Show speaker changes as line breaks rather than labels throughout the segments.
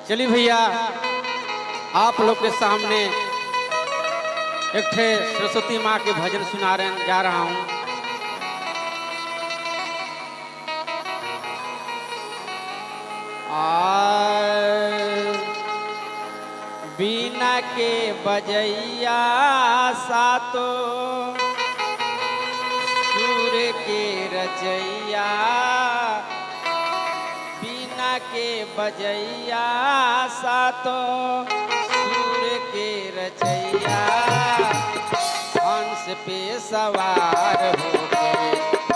चलिए भैया आप लोग के सामने एक ठे सरस्वती माँ के भजन सुना रहे जा रहा हूँ। बीना के बजैया सातो सुर के रचैया, बीना के बजैया सातो सुर के रचैया, हंस पे सवार होके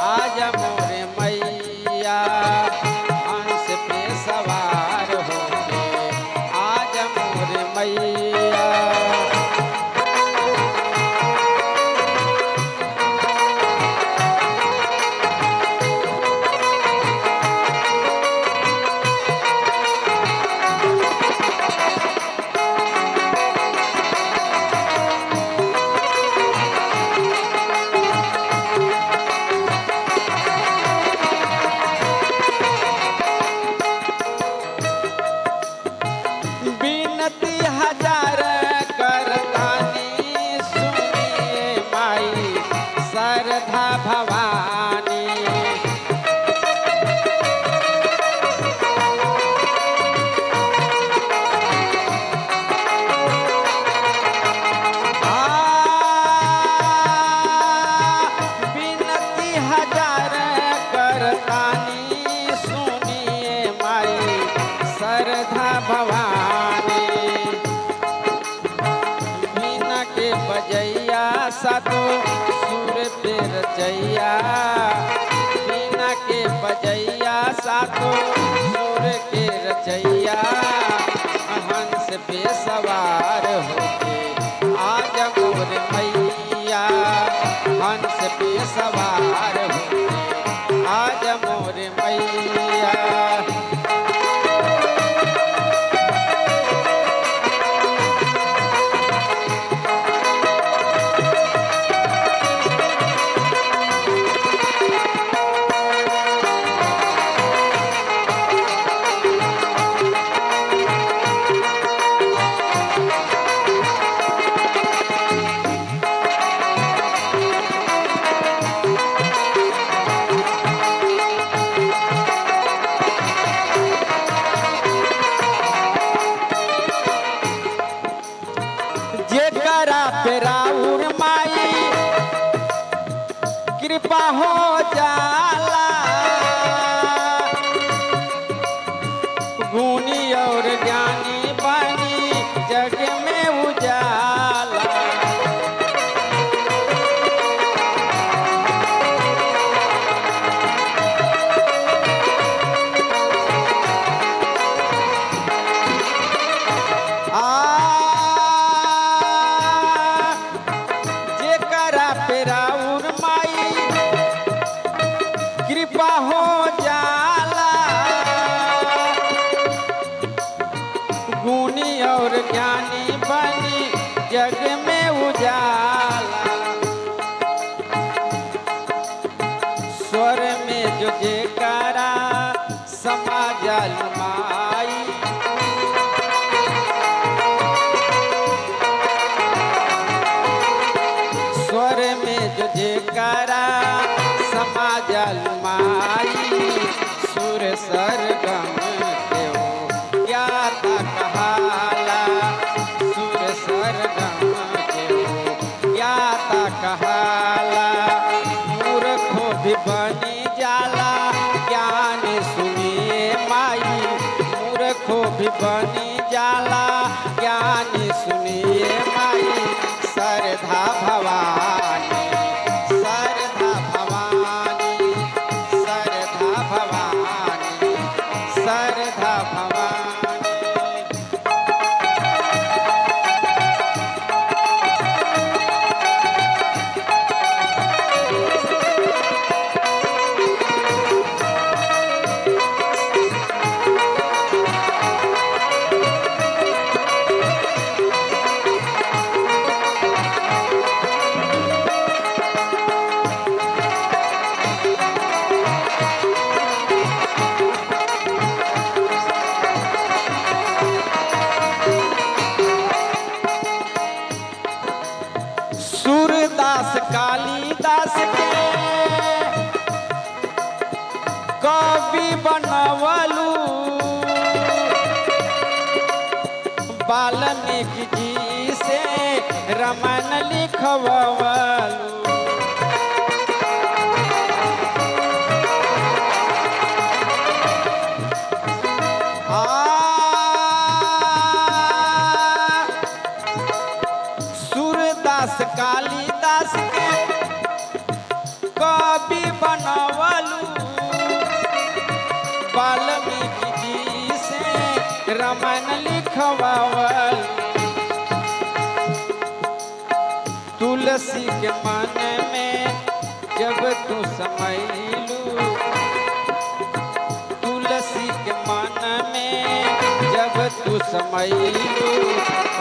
आजा मोरे मैया, हंस पे सवार होके आजा मोरे मैया। सातो सुर पे रचैया, बीना के बजैया सातो सुर के रचैया, हंस पे सवार होके आजा मोरे मैया, हंस पे सवार होके आजा मोरे मैया। राउर माई कृपा हो जाला, गुणी और ज्ञानी बनी जग में उजाला। राउर माई कृपा हो जाला, गुणी और ज्ञानी बनी जग में उजाला। स्वर में जो जयकारा समा जाल माई, स्वर में जो जयकारा समा जाल माई, सुर सरगम देव ज्ञाता कहाला, सुर सरगम देव ज्ञाता कहाला, मूर्खों भी बनी जाला ज्ञान सुनिए माई, मूर्खों भी बनी जाला ज्ञान सुनिए माई। सरधा भवानी, सरधा भवानी, सरधा भवानी, सरधा भवानी। वाल्मीकि जी से रामायण लिखवालू। सूरदास कालिदास के कवि बनवलू। वाल्मीकि जी से रामायण लिखवावल। तुलसी के मन में जब तू समैलू, तुलसी के मन में जब तू समैलू,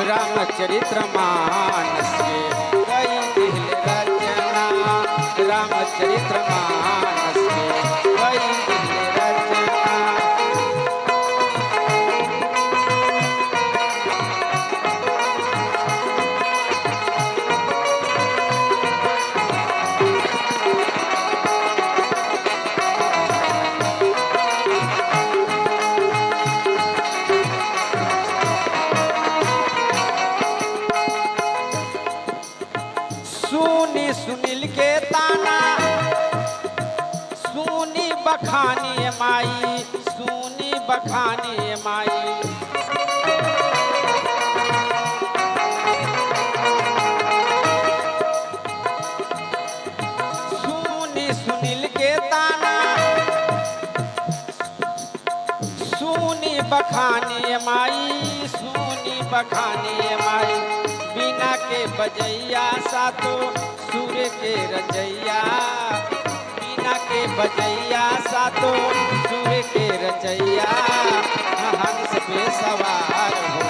रामचरित्र मानस के कई दिल रचना, रामचरित्र मानस के कई दिल रचना। सुनी सुनील के ताना, सुनी बखानी माई, सुनी बखानी माई। सुनी सुनील के ताना, सुनी बखानी माई, सुनी बखानी माई। बिना के बजैया सातो सुर के रचैया, बिना के बजैया सातो सुर के रचैया। हंस पे सवार हो